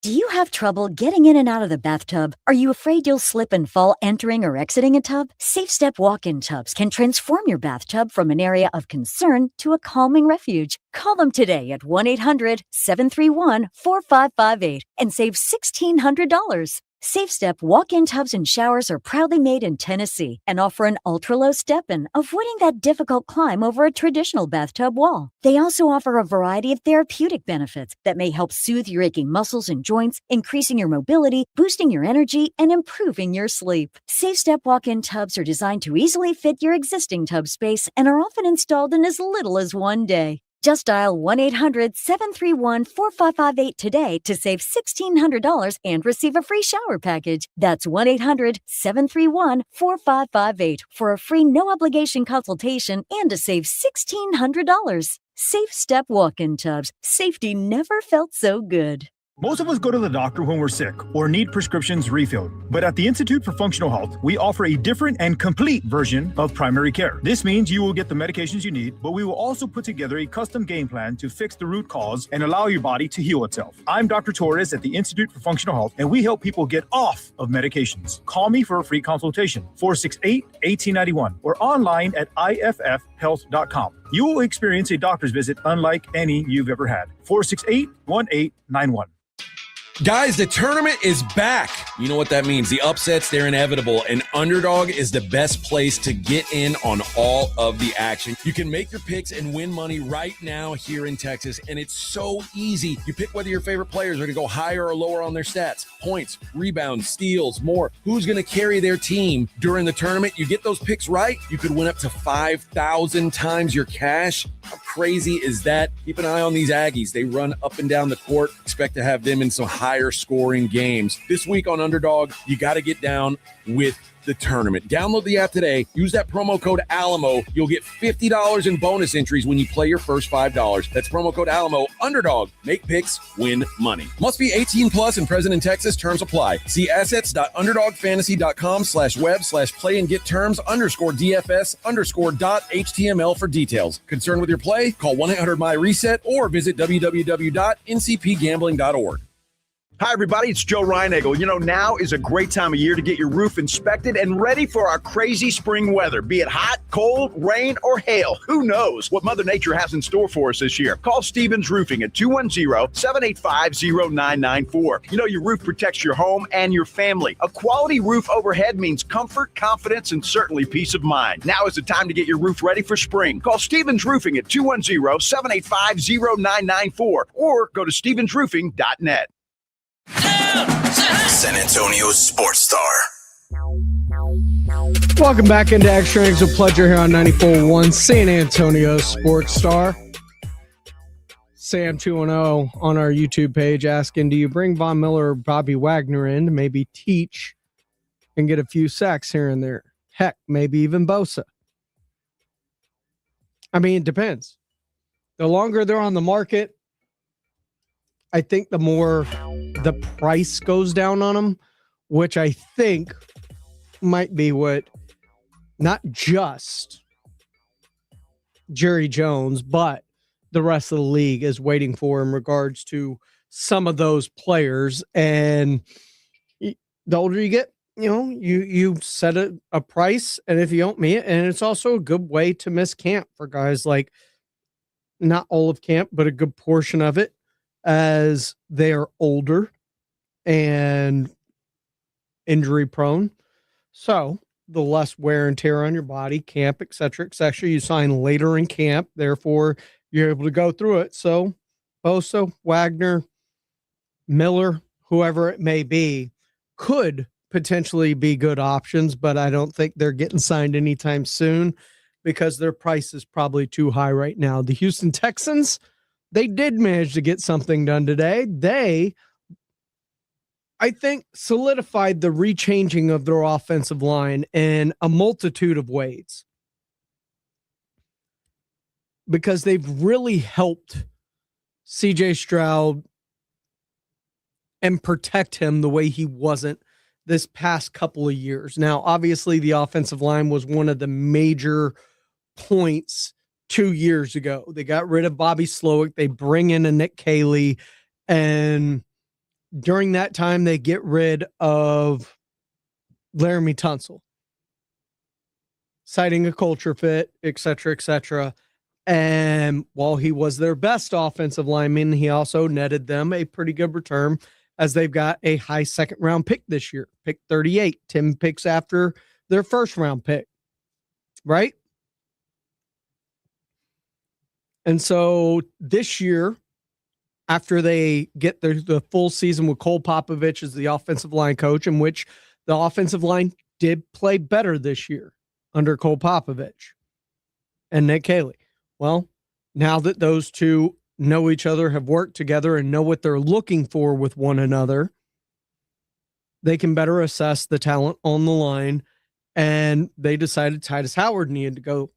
Do you have trouble getting in and out of the bathtub? Are you afraid you'll slip and fall entering or exiting a tub? Safe Step walk-in tubs can transform your bathtub from an area of concern to a calming refuge. Call them today at 1-800-731-4558 and save $1,600. Safe Step walk-in tubs and showers are proudly made in Tennessee and offer an ultra-low step-in, avoiding that difficult climb over a traditional bathtub wall. They also offer a variety of therapeutic benefits that may help soothe your aching muscles and joints, increasing your mobility, boosting your energy, and improving your sleep. Safe Step walk-in tubs are designed to easily fit your existing tub space and are often installed in as little as one day. Just dial 1-800-731-4558 today to save $1,600 and receive a free shower package. That's 1-800-731-4558 for a free no-obligation consultation and to save $1,600. Safe Step walk-in tubs. Safety never felt so good. Most of us go to the doctor when we're sick or need prescriptions refilled. But at the Institute for Functional Health, we offer a different and complete version of primary care. This means you will get the medications you need, but we will also put together a custom game plan to fix the root cause and allow your body to heal itself. I'm Dr. Torres at the Institute for Functional Health, and we help people get off of medications. Call me for a free consultation, 468-1891, or online at iffhealth.com. You will experience a doctor's visit unlike any you've ever had. 468-1891. Guys, the tournament is back. You know what that means. The upsets, they're inevitable, and Underdog is the best place to get in on all of the action. You can make your picks and win money right now here in Texas, and it's so easy. You pick whether your favorite players are going to go higher or lower on their stats, points, rebounds, steals, more. Who's going to carry their team during the tournament? You get those picks right, you could win up to 5,000 times your cash. How crazy is that? Keep an eye on these Aggies. They run up and down the court. Expect to have them in some higher scoring games. This week on Underdog, you got to get down with the tournament. Download the app today. Use that promo code Alamo. You'll get $50 in bonus entries when you play your first $5. That's promo code Alamo. Underdog. Make picks, win money. Must be 18 plus and present in Texas. Terms apply. See assets.underdogfantasy.com/web/play and get terms _DFS_.html for details. Concerned with your play? Call 1-800-MY-RESET or visit www.ncpgambling.org. Hi, everybody. It's Joe Reinagle. You know, now is a great time of year to get your roof inspected and ready for our crazy spring weather. Be it hot, cold, rain, or hail, who knows what Mother Nature has in store for us this year. Call Stevens Roofing at 210-785-0994. You know, your roof protects your home and your family. A quality roof overhead means comfort, confidence, and certainly peace of mind. Now is the time to get your roof ready for spring. Call Stevens Roofing at 210-785-0994 or go to stevensroofing.net. San Antonio Sports Star. Welcome back into Extra Innings with Pleasure here on 94.1 San Antonio Sports Star. Sam210 on our YouTube page asking, do you bring Von Miller or Bobby Wagner in to maybe teach and get a few sacks here and there? Heck, maybe even Bosa. I mean, it depends. The longer they're on the market, I think the more the price goes down on them, which I think might be what not just Jerry Jones, but the rest of the league is waiting for in regards to some of those players. And the older you get, you know, you set a price, and if you don't meet it, and it's also a good way to miss camp for guys like, not all of camp, but a good portion of it, as they are older and injury prone. So the less wear and tear on your body, camp, et cetera, you sign later in camp. Therefore, you're able to go through it. So Bosa, Wagner, Miller, whoever it may be, could potentially be good options, but I don't think they're getting signed anytime soon because their price is probably too high right now. The Houston Texans, they did manage to get something done today. They, I think, solidified the rechanging of their offensive line in a multitude of ways because they've really helped CJ Stroud and protect him the way he wasn't this past couple of years. Now, obviously, the offensive line was one of the major points 2 years ago. They got rid of Bobby Slowick. They bring in a Nick Caley, and during that time, they get rid of Laramie Tunsil, citing a culture fit, et cetera, et cetera. And while he was their best offensive lineman, he also netted them a pretty good return as they've got a high second-round pick this year, pick 38, 10 picks after their first-round pick, right? And so this year, after they get the full season with Cole Popovich as the offensive line coach, in which the offensive line did play better this year under Cole Popovich and Nick Caley. Well, now that those two know each other, have worked together, and know what they're looking for with one another, they can better assess the talent on the line, and they decided Titus Howard needed to go.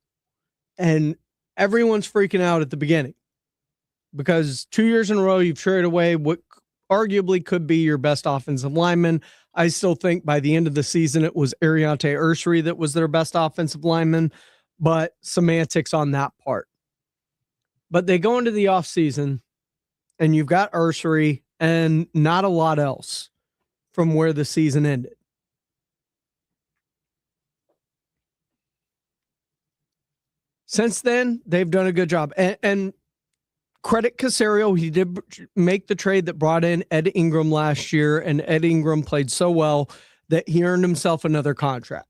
And everyone's freaking out at the beginning because 2 years in a row, you've traded away what arguably could be your best offensive lineman. I still think by the end of the season, it was Ariante Ursary that was their best offensive lineman, but semantics on that part. But they go into the offseason, and you've got Ursary and not a lot else from where the season ended. Since then, they've done a good job. And credit Caserio, he did make the trade that brought in Ed Ingram last year, and Ed Ingram played so well that he earned himself another contract.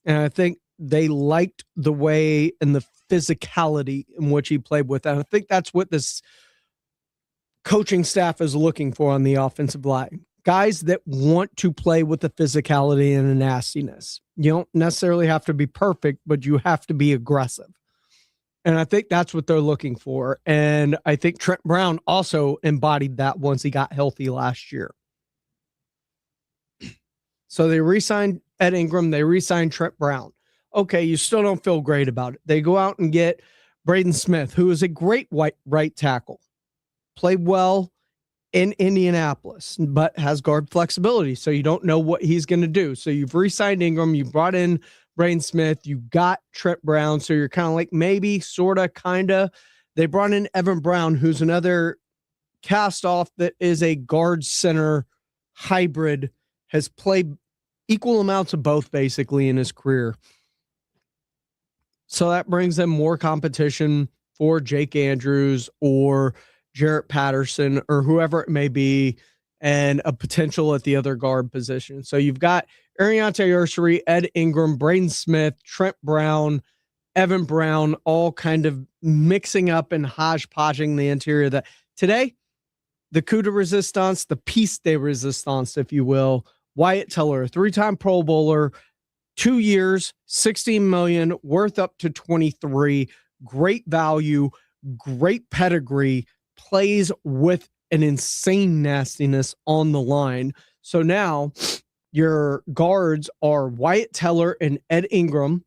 And I think they liked the way and the physicality in which he played with. And I think that's what this coaching staff is looking for on the offensive line. Guys that want to play with the physicality and the nastiness. You don't necessarily have to be perfect, but you have to be aggressive. And I think that's what they're looking for. And I think Trent Brown also embodied that once he got healthy last year. So they re-signed Ed Ingram. They re-signed Trent Brown. Okay, you still don't feel great about it. They go out and get Braden Smith, who is a great right tackle. Played well in Indianapolis, but has guard flexibility. So you don't know what he's going to do. So you've re-signed Ingram. You brought in Braden Smith, you got Trent Brown, so you're kind of like maybe, sort of, kind of. They brought in Evan Brown, who's another cast-off that is a guard center hybrid, has played equal amounts of both basically in his career. So that brings them more competition for Jake Andrews or Jarrett Patterson or whoever it may be, and a potential at the other guard position. So you've got Ariante Ursary, Ed Ingram, Braden Smith, Trent Brown, Evan Brown, all kind of mixing up and hodgepodging the interior. That today, the coup de resistance, the piece de resistance, if you will, Wyatt Teller, 3-time Pro Bowler, 2 years, $16 million, worth up to 23, great value, great pedigree, plays with an insane nastiness on the line. So now your guards are Wyatt Teller and Ed Ingram.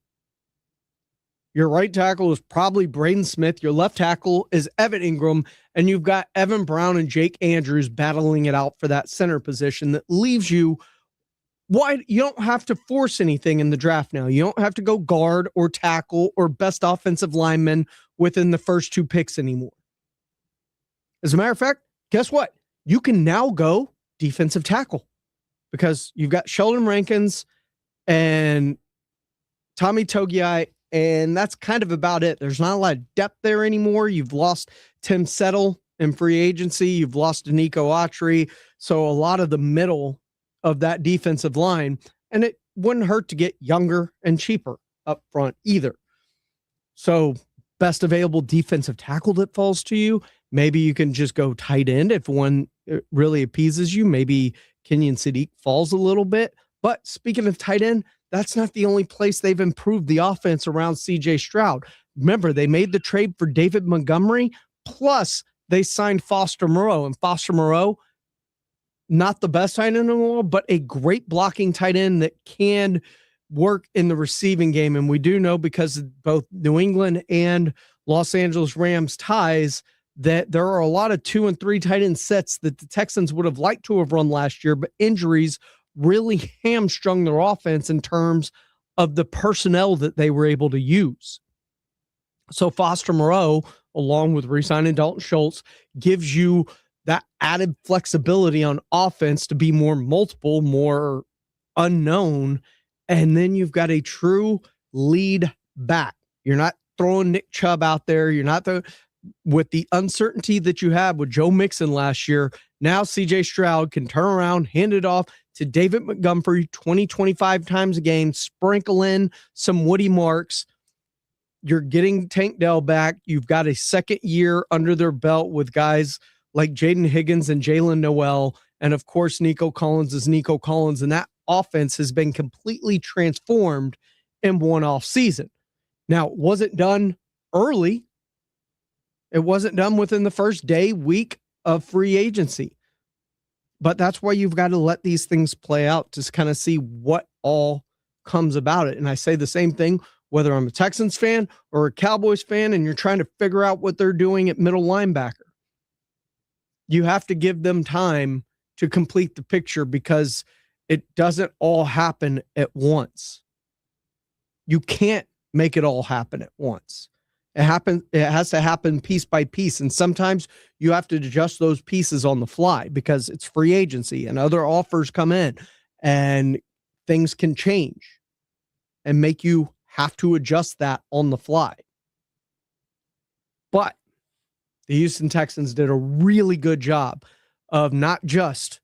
Your right tackle is probably Braden Smith. Your left tackle is Evan Ingram. And you've got Evan Brown and Jake Andrews battling it out for that center position that leaves you wide. You don't have to force anything in the draft now. You don't have to go guard or tackle or best offensive lineman within the first 2 picks anymore. As a matter of fact, guess what? You can now go defensive tackle because you've got Sheldon Rankins and Tommy Togiai, and that's kind of about it. There's not a lot of depth there anymore. You've lost Tim Settle in free agency. You've lost Nico Autry. So a lot of the middle of that defensive line, and it wouldn't hurt to get younger and cheaper up front either. So best available defensive tackle that falls to you. Maybe you can just go tight end if one really appeases you. Maybe Kenyon Sadiq falls a little bit. But speaking of tight end, that's not the only place they've improved the offense around C.J. Stroud. Remember, they made the trade for David Montgomery, plus they signed Foster Moreau. And Foster Moreau, not the best tight end in the world, but a great blocking tight end that can work in the receiving game. And we do know, because of both New England and Los Angeles Rams ties, that there are a lot of 2 and 3 tight end sets that the Texans would have liked to have run last year, but injuries really hamstrung their offense in terms of the personnel that they were able to use. So Foster Moreau, along with re-signing Dalton Schultz, gives you that added flexibility on offense to be more multiple, more unknown. And then you've got a true lead back. You're not throwing Nick Chubb out there. You're not with the uncertainty that you had with Joe Mixon last year. Now CJ Stroud can turn around, hand it off to David Montgomery 20-25 times a game, sprinkle in some Woody Marks. You're getting Tank Dell back. You've got a second year under their belt with guys like Jaden Higgins and Jalen Noel. And of course, Nico Collins is Nico Collins. And that offense has been completely transformed in one off season. Now, was it done early? It wasn't done within the first week of free agency. But that's why you've got to let these things play out to kind of see what all comes about it. And I say the same thing, whether I'm a Texans fan or a Cowboys fan, and you're trying to figure out what they're doing at middle linebacker. You have to give them time to complete the picture because it doesn't all happen at once. You can't make it all happen at once. It has to happen piece by piece. And sometimes you have to adjust those pieces on the fly because it's free agency and other offers come in and things can change and make you have to adjust that on the fly. But the Houston Texans did a really good job of not just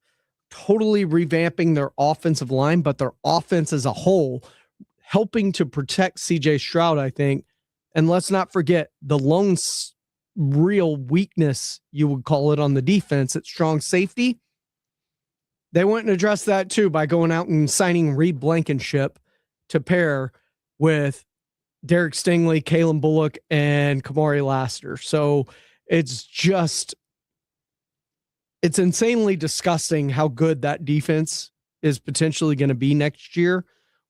totally revamping their offensive line, but their offense as a whole, helping to protect CJ Stroud, I think. And let's not forget the lone real weakness, you would call it, on the defense at strong safety. They went and addressed that too by going out and signing Reed Blankenship to pair with Derek Stingley, Kalen Bullock, and Kamari Lassiter. So it's insanely disgusting how good that defense is potentially going to be next year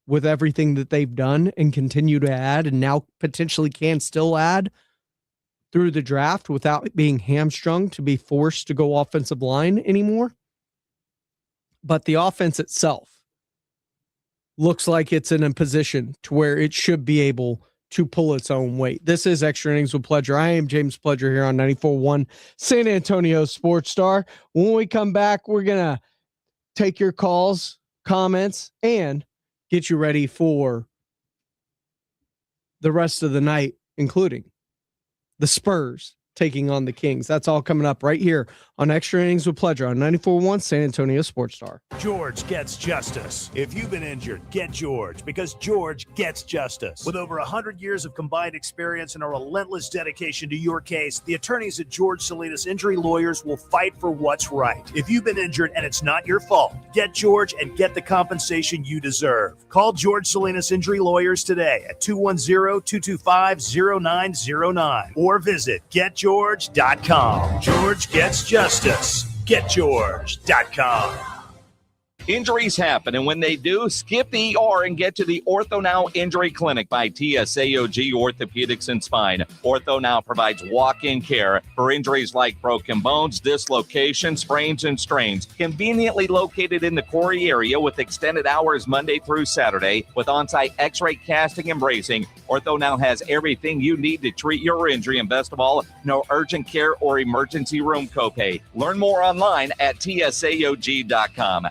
with everything that they've done and continue to add, and now potentially can still add through the draft without being hamstrung to be forced to go offensive line anymore. But the offense itself looks like it's in a position to where it should be able to pull its own weight. This is Extra Innings with Pledger. I am James Pledger here on 94.1 San Antonio Sports Star. When we come back, we're going to take your calls, comments, and get you ready for the rest of the night, including the Spurs taking on the Kings. That's all coming up right here on Extra Innings with Pledger on 94.1 San Antonio Sports Star. George gets justice. If you've been injured, get George, because George gets justice. With over 100 years of combined experience and a relentless dedication to your case, the attorneys at George Salinas Injury Lawyers will fight for what's right. If you've been injured and it's not your fault, get George and get the compensation you deserve. Call George Salinas Injury Lawyers today at 210-225-0909 or visit GetGeorge.com. George gets justice. GetGeorge.com. Injuries happen, and when they do, skip the ER and get to the Ortho Now Injury Clinic by TSAOG Orthopedics and Spine. Ortho Now provides walk-in care for injuries like broken bones, dislocation, sprains, and strains. Conveniently located in the Corey area with extended hours Monday through Saturday with on-site x-ray casting and bracing, Ortho Now has everything you need to treat your injury, and best of all, no urgent care or emergency room copay. Learn more online at TSAOG.com.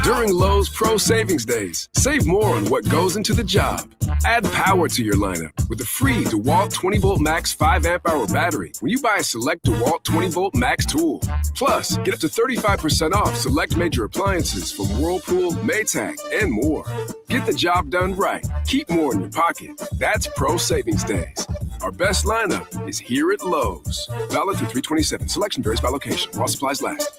During Lowe's Pro Savings Days, save more on what goes into the job. Add power to your lineup with a free DeWalt 20-volt max 5-amp-hour battery when you buy a select DeWalt 20-volt max tool. Plus, get up to 35% off select major appliances from Whirlpool, Maytag, and more. Get the job done right. Keep more in your pocket. That's Pro Savings Days. Our best lineup is here at Lowe's. Valid through 3/27. Selection varies by location. While supplies last.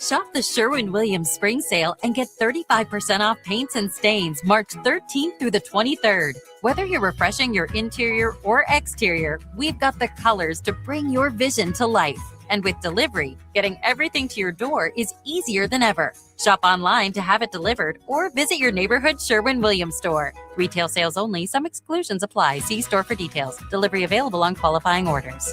Shop the Sherwin-Williams Spring Sale and get 35% off paints and stains March 13th through the 23rd. Whether you're refreshing your interior or exterior, we've got the colors to bring your vision to life. And with delivery, getting everything to your door is easier than ever. Shop online to have it delivered or visit your neighborhood Sherwin-Williams store. Retail sales only. Some exclusions apply. See store for details. Delivery available on qualifying orders.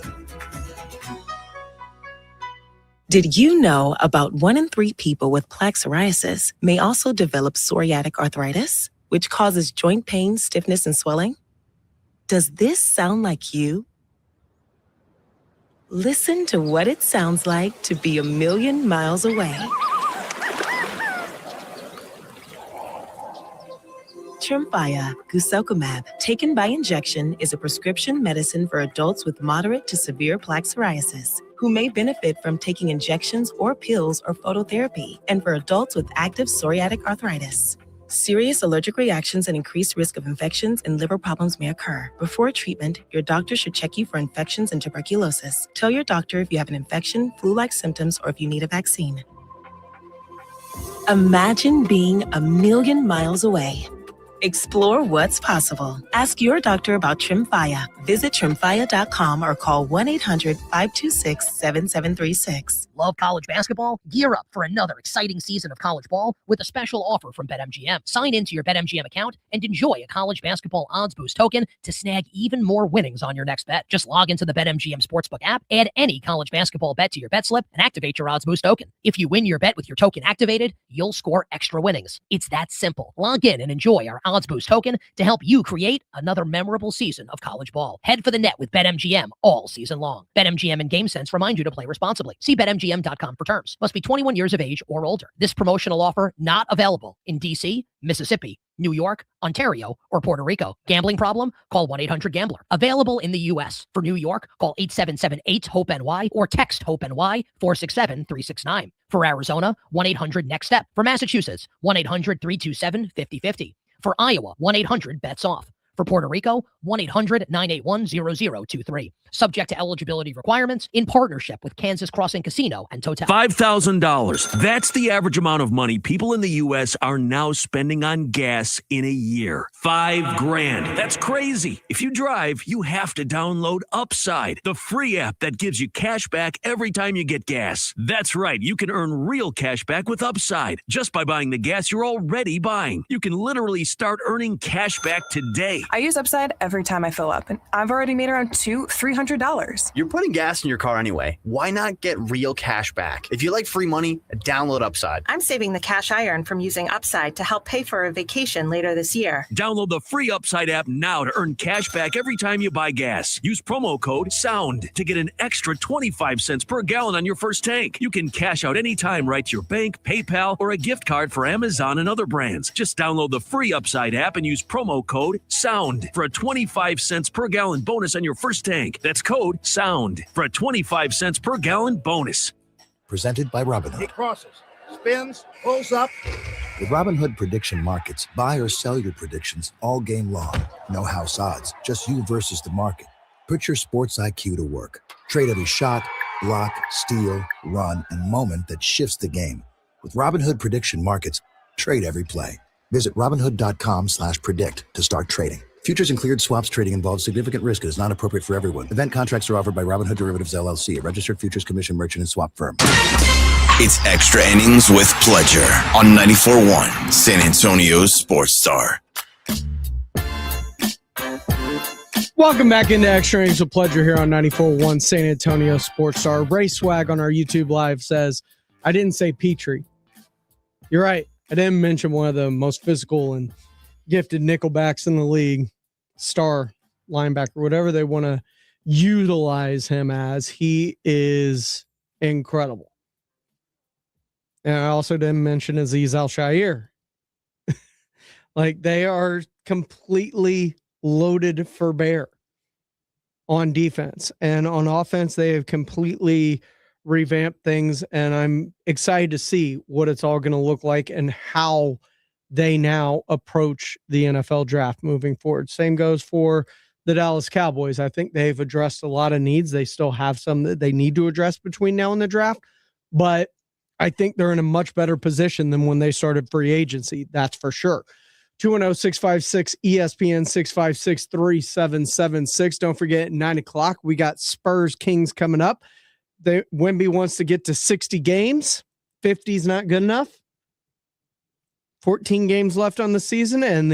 Did you know about 1 in 3 people with plaque psoriasis may also develop psoriatic arthritis, which causes joint pain, stiffness, and swelling? Does this sound like you? Listen to what it sounds like to be a million miles away. Tremfya guselkumab, taken by injection, is a prescription medicine for adults with moderate to severe plaque psoriasis who may benefit from taking injections or pills or phototherapy, and for adults with active psoriatic arthritis. Serious allergic reactions and increased risk of infections and liver problems may occur. Before treatment, your doctor should check you for infections and tuberculosis. Tell your doctor if you have an infection, flu-like symptoms, or if you need a vaccine. Imagine being a million miles away. Explore what's possible. Ask your doctor about Tremfya. Visit Tremfya.com or call 1-800-526-7736. Love college basketball? Gear up for another exciting season of college ball with a special offer from BetMGM. Sign into your BetMGM account and enjoy a college basketball odds boost token to snag even more winnings on your next bet. Just log into the BetMGM Sportsbook app, add any college basketball bet to your bet slip, and activate your odds boost token. If you win your bet with your token activated, you'll score extra winnings. It's that simple. Log in and enjoy our odds boost token to help you create another memorable season of college ball. Head for the net with BetMGM all season long. BetMGM and GameSense remind you to play responsibly. See BetMGM.com for terms. Must be 21 years of age or older. This promotional offer not available in D.C., Mississippi, New York, Ontario, or Puerto Rico. Gambling problem? Call 1-800-GAMBLER. Available in the U.S. For New York, call 877-8-HOPE-NY or text HOPE-NY 467-369. For Arizona, 1-800-NEXT-STEP. For Massachusetts, 1-800-327-5050. For Iowa, 1-800-BETS-OFF. For Puerto Rico, 1-800-981-0023. Subject to eligibility requirements in partnership with Kansas Crossing Casino and Total. $5,000. That's the average amount of money people in the U.S. are now spending on gas in a year. $5,000. That's crazy. If you drive, you have to download Upside, the free app that gives you cash back every time you get gas. That's right. You can earn real cash back with Upside just by buying the gas you're already buying. You can literally start earning cash back today. I use Upside every time I fill up, and I've already made around $300. You're putting gas in your car anyway. Why not get real cash back? If you like free money, download Upside. I'm saving the cash I earn from using Upside to help pay for a vacation later this year. Download the free Upside app now to earn cash back every time you buy gas. Use promo code SOUND to get an extra 25 cents per gallon on your first tank. You can cash out anytime right to your bank, PayPal, or a gift card for Amazon and other brands. Just download the free Upside app and use promo code SOUND for a 25 cents per gallon bonus on your first tank. That's code SOUND for a 25 cents per gallon bonus. Presented by Robinhood. He crosses, spins, pulls up. With Robinhood Prediction Markets, buy or sell your predictions all game long. No house odds, just you versus the market. Put your sports IQ to work. Trade every shot, block, steal, run, and moment that shifts the game. With Robinhood Prediction Markets, trade every play. Visit Robinhood.com/predict to start trading. Futures and cleared swaps trading involves significant risk and is not appropriate for everyone. Event contracts are offered by Robinhood Derivatives LLC, a registered futures commission merchant and swap firm. It's Extra Innings with Pledger on 94.1 San Antonio's Sports Star. Welcome back into Extra Innings with Pledger here on 94.1 San Antonio Sports Star. Ray Swag on our YouTube Live says, I didn't say Petrie. You're right. I didn't mention one of the most physical and gifted nickelbacks in the league, star linebacker, whatever they want to utilize him as. He is incredible. And I also didn't mention Azeez Al-Shaair. Like, they are completely loaded for bear on defense. And on offense, they have completely revamped things. And I'm excited to see what it's all going to look like and how they now approach the NFL draft moving forward. Same goes for the Dallas Cowboys. I think they've addressed a lot of needs. They still have some that they need to address between now and the draft, but I think they're in a much better position than when they started free agency. That's for sure. 210-656-ESPN 656-3776. Don't forget, at 9 o'clock, we got Spurs Kings coming up. Wemby wants to get to 60 games. 50 is not good enough. 14 games left on the season, and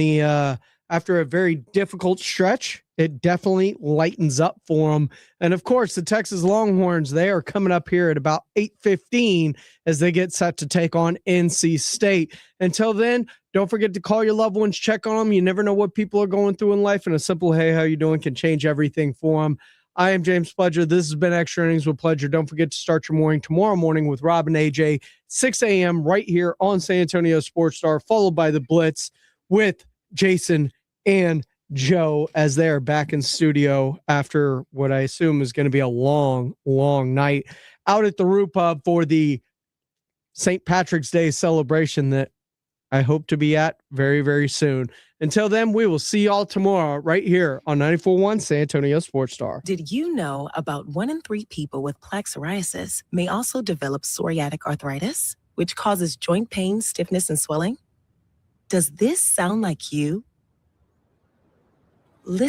after a very difficult stretch, it definitely lightens up for them. And of course, the Texas Longhorns, they are coming up here at about 8:15 as they get set to take on NC State. Until then, don't forget to call your loved ones, check on them. You never know what people are going through in life, and a simple "Hey, how you doing?" can change everything for them. I am James Pledger. This has been Extra Innings with Pledger. Don't forget to start your morning tomorrow morning with Rob and AJ, 6 a.m. right here on San Antonio Sports Star, followed by the Blitz with Jason and Joe as they are back in studio after what I assume is going to be a long, long night out at the Roo Pub for the St. Patrick's Day celebration that I hope to be at very, very soon. Until then, we will see y'all tomorrow right here on 94.1 San Antonio Sports Star. Did you know about 1 in 3 people with plaque psoriasis may also develop psoriatic arthritis, which causes joint pain, stiffness, and swelling? Does this sound like you?